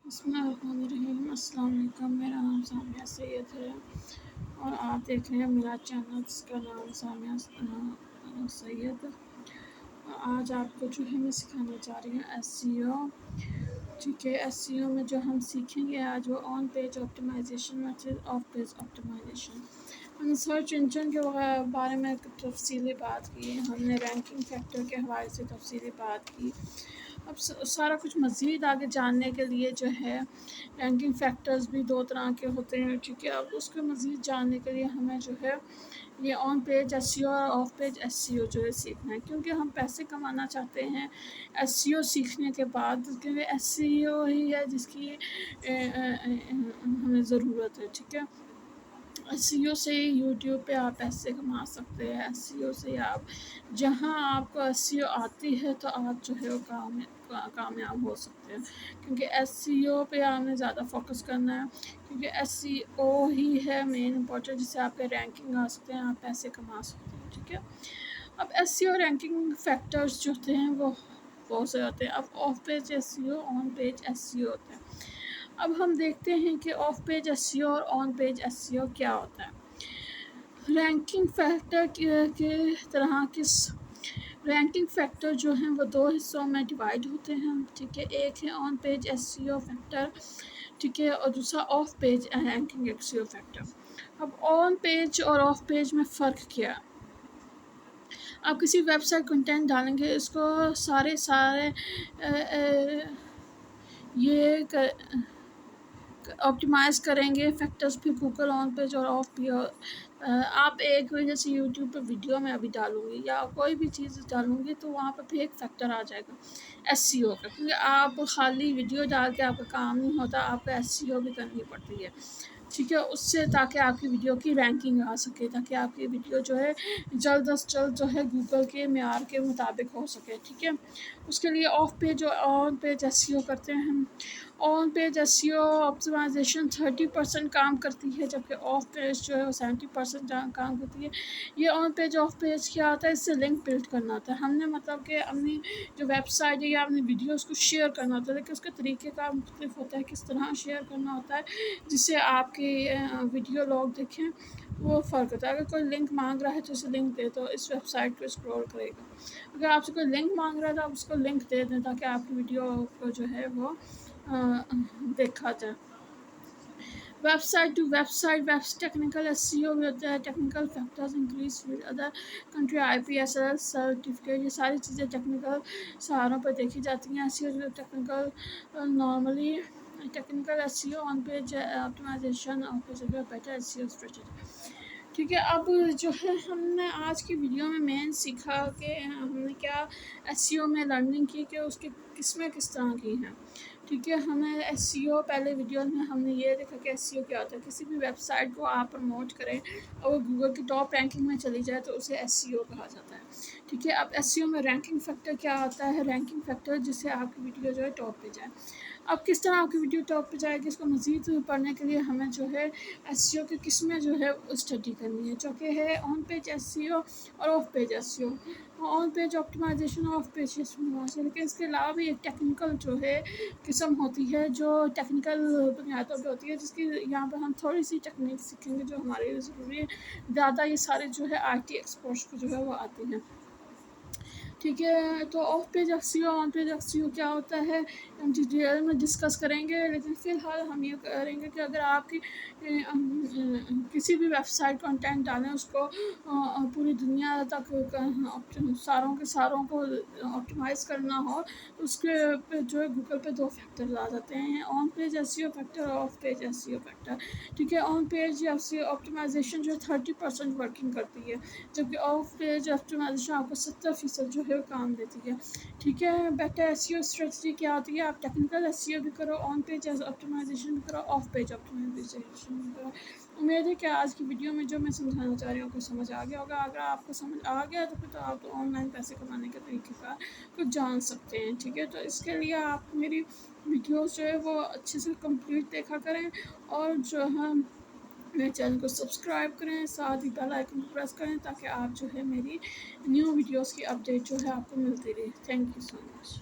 بسم اللہ الرحمن الرحیم۔ السلام علیکم، میرا نام سامیہ سید ہے اور آپ دیکھ رہے ہیں میرا چینل جس کا نام سامیہ سید۔ آج آپ کو جو ہے میں سکھانے جا رہی ہوں ایس سی او۔ ٹھیک ہے، ایس سی او میں جو ہم سیکھیں گے آج وہ on page optimization method, off page optimization. ہم نے سرچ انجن کے بارے میں تفصیلی بات کی، ہم نے رینکنگ فیکٹر کے حوالے سے تفصیلی بات کی۔ اب سارا کچھ مزید آگے جاننے کے لیے جو ہے رینکنگ فیکٹرز بھی دو طرح کے ہوتے ہیں، ٹھیک ہے۔ اب اس کو مزید جاننے کے لیے ہمیں جو ہے یہ آن پیج ایس سی او اور آف پیج ایس سی او جو ہے سیکھنا ہے، کیونکہ ہم پیسے کمانا چاہتے ہیں ایس سی او سیکھنے کے بعد، کیونکہ ایس سی او ہی ہے جس کی ہمیں ضرورت ہے، ٹھیک ہے۔ ایس سی او سے یوٹیوب پہ آپ پیسے کما سکتے ہیں، ایس سی او سے آپ جہاں آپ کو ایس سی او آتی ہے تو آپ جو ہے وہ کامیاب ہو سکتے ہیں، کیونکہ ایس سی او پہ آپ نے زیادہ فوکس کرنا ہے، کیونکہ ایس سی او ہی ہے مین امپورٹنٹ جس سے آپ کے رینکنگ آ سکتے ہیں، آپ پیسے کما سکتے ہیں، ٹھیک ہے۔ اب ایس سی او رینکنگ فیکٹرز جو ہوتے ہیں وہ بہت سے ہوتے ہیں۔ اب off page S C O, on page S C O ہوتے ہیں۔ اب ہم دیکھتے ہیں کہ آف پیج ایس سی او اور on page S C O کیا ہوتا ہے۔ رینکنگ فیکٹر کے طرح رینکنگ فیکٹر جو ہیں وہ دو حصوں میں ڈیوائڈ ہوتے ہیں، ٹھیک ہے۔ ایک ہے on page S C O factor, ٹھیک ہے، اور دوسرا آف پیج رینکنگ ایس سی او فیکٹر۔ اب آن پیج اور آف پیج میں فرق کیا ہے؟ آپ کسی ویب سائٹ کنٹینٹ ڈالیں گے، اس کو سارے یہ آپٹیمائز کریں گے فیکٹرز بھی، گوگل آن پیج اور آف پیج۔ آپ ایک جیسے یوٹیوب پہ ویڈیو میں ابھی ڈالوں گی یا کوئی بھی چیز ڈالوں گی تو وہاں پہ بھی ایک فیکٹر آ جائے گا ایس سی او کا، کیونکہ آپ خالی ویڈیو ڈال کے آپ کا کام نہیں ہوتا، آپ کو ایس سی او بھی کرنی پڑتی ہے، ٹھیک ہے، اس سے تاکہ آپ کی ویڈیو کی رینکنگ آ سکے، تاکہ آپ کی ویڈیو جو ہے جلد از جلد جو ہے گوگل کے معیار کے مطابق ہو سکے، ٹھیک ہے۔ اس کے لیے آف پیج اور آن پیج ایس سی او کرتے ہیں ہم۔ آن پیج ایس سی او آپٹیمائزیشن 30% کام کرتی ہے، جبکہ آف پیج جو ہے وہ 70% کام کرتی ہے۔ یہ آن پیج آف پیج کیا ہوتا ہے؟ اس سے لنک بلڈ کرنا ہوتا ہے، ہم نے مطلب کہ اپنی جو ویب سائٹ ہے یا اپنی ویڈیوز کو شیئر کرنا ہوتا ہے، لیکن اس کے طریقے کا مختلف ہوتا ہے، کس طرح شیئر کرنا ہوتا ہے جس سے آپ کی ویڈیو لوگ دیکھیں، وہ فرق ہوتا ہے۔ اگر کوئی لنک مانگ رہا ہے تو اسے لنک دے تو اس ویب سائٹ پہ اسکرول کرے گا، اگر آپ سے کوئی لنک مانگ رہا ہے تو آپ اس کو لنک دے دیں تاکہ آپ کی ویڈیو کو جو ہے وہ دیکھا جائے۔ Website to website technical S C O بھی ہوتا ہے، technical factors increase with other country I P S L certificate, یہ ساری چیزیں ٹیکنیکل سہاروں پر دیکھی جاتی ہیں۔ S C O technical normally technical S C O on page optimisation off page better S C O strategy, ٹھیک ہے۔ اب جو ہے ہم نے آج کی ویڈیو میں مین سیکھا کہ ہم نے کیا ایس سی او میں لرننگ کی کہ اس کی قسمیں کس طرح کی ہیں، ٹھیک ہے۔ ہمیں ایس سی او پہلے ویڈیو میں ہم نے یہ دیکھا کہ ایس سی او کیا ہوتا ہے۔ کسی بھی ویب سائٹ کو آپ پروموٹ کریں اور وہ گوگل کی ٹاپ رینکنگ میں چلی جائے تو اسے ایس سی او کہا جاتا ہے، ٹھیک ہے۔ اب ایس سی او میں رینکنگ فیکٹر کیا ہوتا ہے؟ رینکنگ فیکٹر جس سے آپ کی ویڈیو جو ہے ٹاپ پہ جائے۔ اب کس طرح آپ کی ویڈیو ٹاپ پہ جائے گی، اس کو مزید پڑھنے کے لیے ہمیں جو ہے ایس سی او کی قسمیں جو ہے اسٹڈی کرنی ہے، جو کہ ہے on page S C O اور off page S C O. On page optimisation, off page S, لیکن اس کے علاوہ بھی ایک ٹیکنیکل جو ہے قسم ہوتی ہے جو ٹیکنیکل بنیادوں پہ ہوتی ہے، جس کی یہاں پہ ہم تھوڑی سی ٹیکنیک سیکھیں گے جو ہمارے لیے ضروری ہے، زیادہ یہ سارے جو ہے آئی ٹی ایکسپرٹس کو جو ہے وہ آتی ہیں، ٹھیک ہے۔ تو off page S E O, on page S E O کیا ہوتا ہے ہم ڈیٹیل میں ڈسکس کریں گے، لیکن فی الحال ہم یہ کریں گے کہ اگر آپ کی کسی بھی ویب سائٹ کنٹینٹ ڈالیں، اس کو پوری دنیا تک ساروں کے ساروں کو آپٹیمائز کرنا ہو تو اس کے پہ جو ہے گوگل پہ دو فیکٹر آ جاتے ہیں، on page S C O factor اور آف پیج ایس سی او فیکٹر، ٹھیک ہے۔ On page S E O optimisation جو ہے 30% ورکنگ کرتی ہے، جبکہ آف پیج آپٹیمائزیشن آپ کو 70% جو ہے کام دیتی ہے، ٹھیک ہے۔ بیٹر ایس سی او اسٹریٹجی کیا ہوتی ہے؟ آپ ٹیکنیکل ایس سی او بھی کرو، آن پیج آپٹیمائزیشن بھی کرو، آف پیج آپٹیمائزیشن بھی کرو۔ امید ہے کہ آج کی ویڈیو میں جو میں سمجھانا چاہ رہی ہوں آپ کو سمجھ آ گیا ہوگا، اگر آپ کو سمجھ آ گیا تو پھر تو آپ آن لائن پیسے کمانے کے طریقے کار کچھ جان سکتے ہیں، ٹھیک ہے۔ تو اس کے لیے آپ میری ویڈیوز جو ہے وہ اچھے سے کمپلیٹ دیکھا کریں اور جو ہے میرے چینل کو سبسکرائب کریں، ساتھ ہی بیل آئکن کو پریس کریں تاکہ آپ جو ہے میری نیو ویڈیوز کی اپڈیٹ جو ہے آپ کو ملتی رہے۔ Thank you so much.